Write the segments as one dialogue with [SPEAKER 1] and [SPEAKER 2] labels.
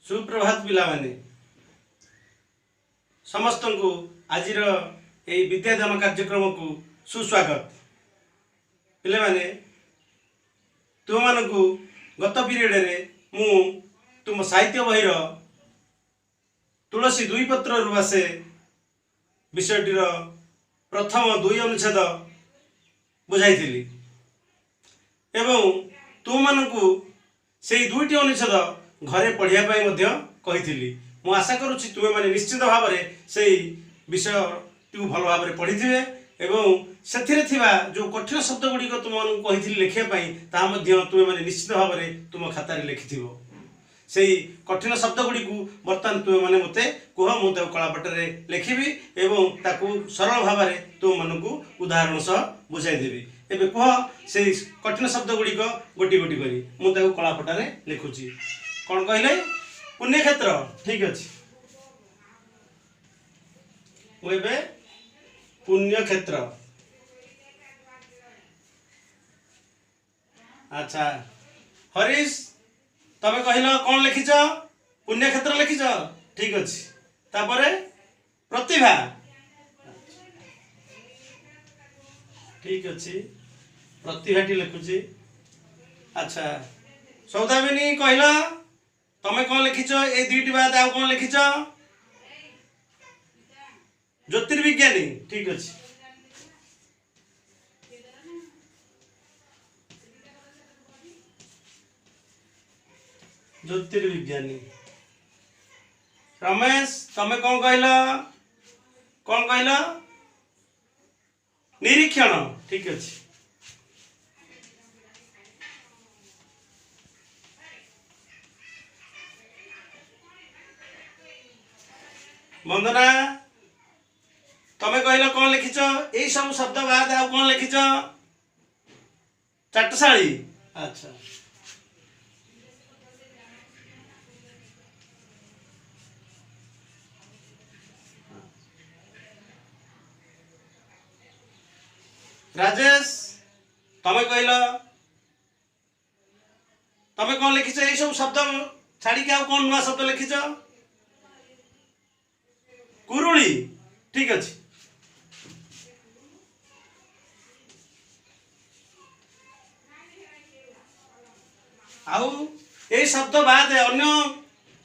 [SPEAKER 1] सुप्रभात पिला माने समस्त को आज विद्यादान कार्यक्रम को सुस्वागत। पिला माने तुम मान को गत पीरियड रे मु तुम साहित्य बहिर तुलसी दुई पत्र रुवासे विषयटीर प्रथम दुई अनुच्छेद बुझाई एवं तुम मान को से दुईटी अनुच्छेद घरे पढ़िया कही मु आशा करुच्ची तुम मैंने निश्चित भाव से विषय टी भल भाव पढ़ी थे एवं से जो कठिन शब्द गुड़िक तुम कही लिखापी तुम मैंने निश्चित भाव तुम खातार लिखि से कठिन शब्द गुड़ी बर्तमान तुम मैंने मत कह मुझे कलापटे लिखी एवं ताकू सरल भाव तुम मान को उदाहरण सह बुझाईदेवी। एवं कह से कठिन शब्द गुड़िक गोटी गोटी करी मुझे कलापटे लिखुची कौन कहले पुण्यक्षेत्र। ठीक अच्छे मुझे पुण्यक्षेत्र। अच्छा हरीश तबे कहल कौन लिखिच पुण्यक्षेत्र लिखिच। ठीक अच्छे तापरे प्रतिभा। ठीक अच्छे प्रतिभा टी लिखुची। अच्छा सौदामिनी कहल तमे कौन लिखिच ए दुईटी बाद आउ कौन लिखिच ज्योतिर्विज्ञानी। ठीक अच्छे ज्योतिर्विज्ञानी। रमेश तमे कौन कहल निरीक्षण। ठीक अच्छे वंदना तमे कहल कौन लिखिच यही सब शब्द बाद आउ कौन लिखिच चाटशाली। अच्छा राजेश तमे कहल तमे कौन लिखिच यही सब शब्द छाड़ी आउ कौन नुआ शब्द लिखिच कुरुली। ठीक अच्छे आउ यही शब्द बाद अन्य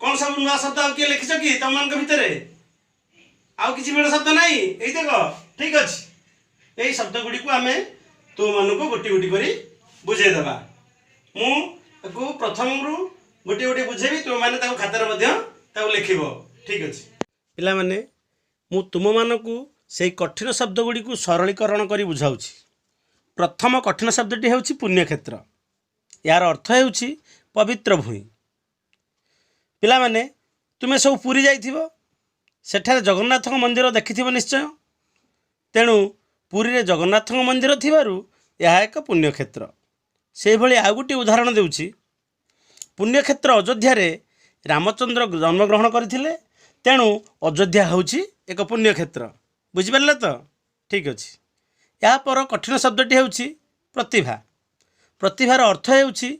[SPEAKER 1] कौन सब नुआ शब्द आउ किए लिखिच कि तुम मान भितर आउ किसी बड़ शब्द नहीं यही देख। ठीक अच्छे यही शब्द गुड़ी को आम तुम मान को गोटी गोटी कर बुझेदेवा मु प्रथम रु गोटे गोटे बुझेबी तुम मैंने खातार लिख। ठीक अच्छे पिला माने मु तुम मानकु से कठिन शब्द गुड़ी को सरलीकरण करी बुझाऊँगी। प्रथम कठिन शब्दटी ହେଉଛି पुण्यक्षेत्र। यार अर्थ ହେଉଛି पवित्र भूमि। पिला माने तुमे सब पुरी जाइथिबो सेठारे जगन्नाथ मंदिर देखिथिबो निश्चय। तेणु पुरी रे जगन्नाथ मंदिर थिबारु यह एक पुण्यक्षेत्र। से भली आउ गोटे उदाहरण देउछि पुण्यक्षेत्र अयोध्या रे रामचंद्र जन्मग्रहण करथिले तेणु अयोध्या होउछि एक पुण्यक्षेत्र। बुझिपारे तो। ठीक अच्छे या पर कठिन शब्दटी होउछि प्रतिभा। प्रतिभार अर्थ होउछि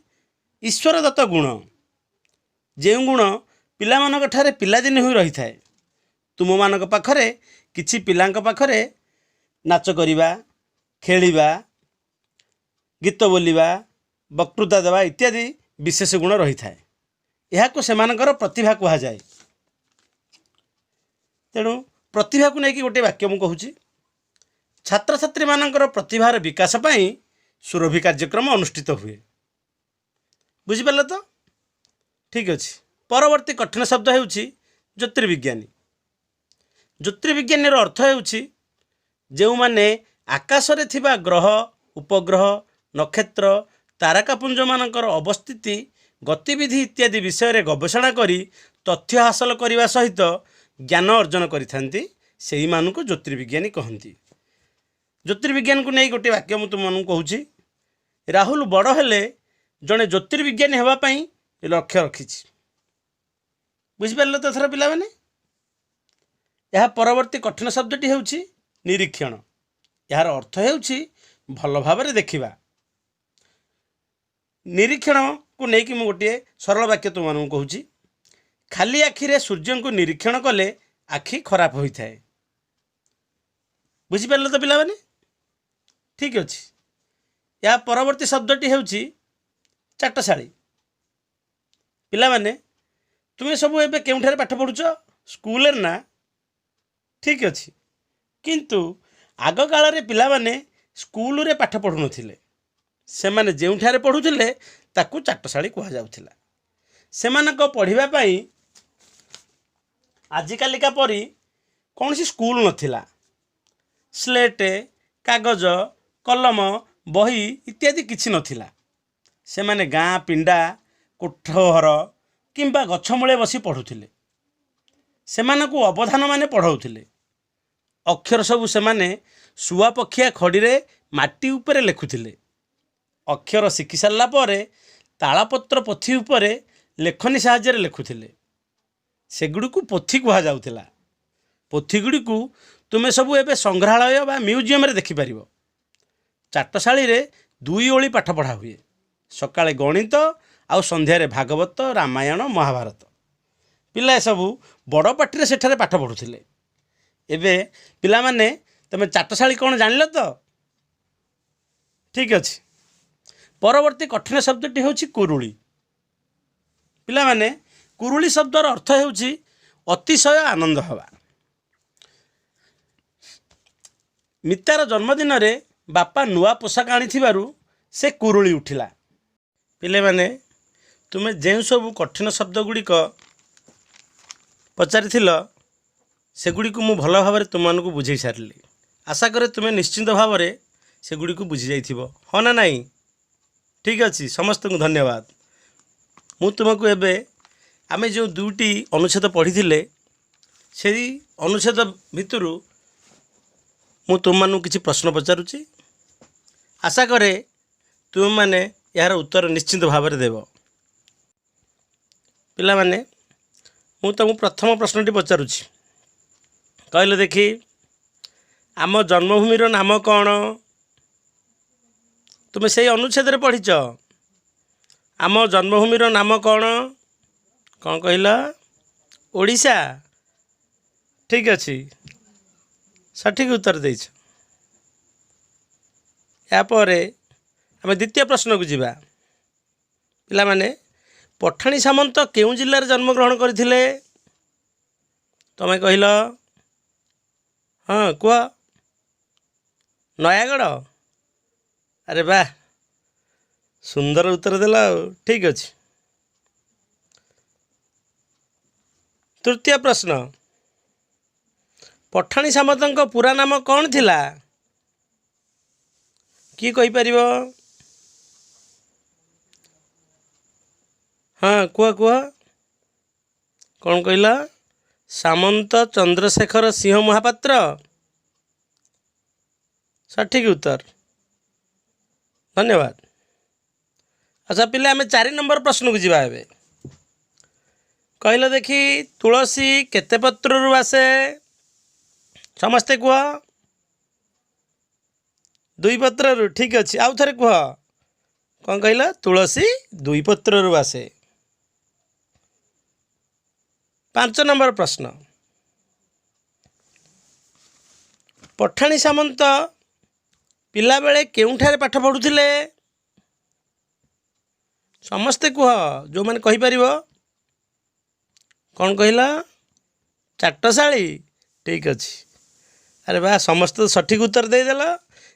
[SPEAKER 1] ईश्वर दत्त गुण जे गुण पिला मानक ठारे पिलादिन होई रही थाए। तुम मानक पाखरे किछि पिलांक पाखरे नाच करिबा खेलिबा गीत बोलिबा वक्तृता देवा इत्यादि विशेष गुण रही थाए। यहाको सेमानकर प्रतिभा कहा जाए। तेणु प्रतिभा को लेकिन गोटे वाक्य मु कहूँ छात्र छात्री मानकर प्रतिभार विकास पाई सुरभि कार्यक्रम अनुष्ठित हुए। बुझिपारे तो। ठीक अच्छे परवर्ती कठिन शब्द होउछि ज्योतिर्विज्ञानी। ज्योतिर्विज्ञानी अर्थ होउछि जो माने आकाश रे थिबा ग्रह उपग्रह नक्षत्र तारकापुंज मानकर अवस्थिति गतिविधि इत्यादि विषय रे गवेषणा करी तथ्य हासिल करने सहित ज्ञान अर्जन करिथांती सेही मानकु ज्योतिर्विज्ञानी कहती। ज्योतिर्विज्ञान को नहीं गोटे वाक्य मुझे तुम कहूँ राहुल बड़ हेले जड़े ज्योतिर्विज्ञानी होगापाई लक्ष्य रखी। बुझिपारे तो थर पिला माने यह परवर्ती कठिन शब्दटी होउछि निरीक्षण। यार अर्थ होउछि भल भाव देखा। निरीक्षण को लेकिन गोटे सरल वाक्य तुम कहूँ खाली आखिरे सूर्य को निरीक्षण कले आखि खराब होता है। बुझिपार तो पिलाने ठीक अच्छे। या परवर्ती शब्दटी हूँ चाटशाली। पिलाने तुम्हें सब एबे केउठारे पाठ पढ़ुच स्कूल ना ठीक अच्छे किंतु आग काल रे पिलाने स्कूल रे पाठ पढ़ु नथिले से माने जेउठारे पढ़ुथिले ताकू चाटशाली कहा जाउथिला। सेमानक पढ़िबा पई आजिकालिका परी कौन सी स्कूल नथिला। स्लेट कागज कलम बही इत्यादि किछि नथिला। से माने गाँ पिंडा कोठघर किंबा गछमूले बसी पढ़ुथिले। सेमानकु अवधान माने पढ़ाउथिले। अक्षर सबु सेमाने शुआ पक्षिया खड़ी माटी उपरे लेखुथिले। अक्षर शिखि सारला परे तालपत्र पोथी उपरे लेखनी साहाय्य लेखुथिले। सेगुड़िकु पोथी कहा जाउथिला। पोथी गुड़िकु तुमे सबु एबे संग्रहालय बा म्यूजियम रे देखि परिबो। चाटशाली रे 2 ओळी पाठ पढ़ा हुए। सकाळे गणित आउ संध्यारे भागवत रामायण महाभारत। पिला सबु बड़ पाटी सेठारे पाठ पढ़ुथिले। एबे पिला माने तमे चाटशाली कौन जानिल तो ठीक अच्छे। परवर्ती कठिन शब्दटी हूँ कुरुली। पिला माने कुरुली शब्दर अर्थ हूँ अतिशय आनंद हवा। मितार जन्मदिन रे बापा नुआ पोशाक आनी से कुरुली उठिला। पिले माने तुमे जो सब कठिन शब्द गुड़िक पचारि सेगुड़ी को भल भाव तुमको बुझे सारे। आशा करे तुम्हें निश्चिंत भाव से गुड़ी को बुझी जाइथिबो हाँ ना नहीं ठीक अच्छे। समस्त को धन्यवाद। मु तुमको एबे आमे जो 2टी अनुच्छेद पढ़ी से अनुच्छेद भितर मु तुम मानू किसी प्रश्न पचारुची। आशा करे तुम माने यार उत्तर निश्चिंत भाव में देव। पिला माने मु तुमको प्रथम प्रश्नटी पचारुची कहले देखी आम जन्मभूमिर नाम कौन। तुम्हें से अनुच्छेद पढ़ीच आम जन्मभूमिर नाम कौन कौन कहला ओडिशा ठीक अच्छे सठिक उत्तर देछ। यापर आम द्वितीय प्रश्न को जीवा। पिला माने पठाणी सामंत केउं जिल्लार जन्मग्रहण करथिले तमे कहल हाँ कह नयागढ़। अरे वाह सुंदर उत्तर देला ठीक अच्छे। तृतीय प्रश्न पठाणी सामंत पूरा नाम कौन थिला किए कहि परिबो हाँ कह कह कौन कहला सामंत चंद्रशेखर सिंह महापात्र सठिक उत्तर धन्यवाद। अच्छा पिले आम 4 नंबर प्रश्न को जीवा एबे कहल देखी तुलसी केते पत्रु आसे समस्ते कह 2 पत्रु ठीक अच्छे। आउ थे कह कौन कहला तुलसी 2 पत्रु आसे। 5 नंबर प्रश्न पठाणी सामंत पिला बेले केउठारे पाठ पढ़ुथिले समस्ते कह जो मैंने कहि परिबो कौन कहला चाटशाली ठीक अच्छे। अरे वाह समस्त सठिक उत्तर देदेल।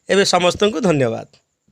[SPEAKER 1] एबे समस्त को धन्यवाद।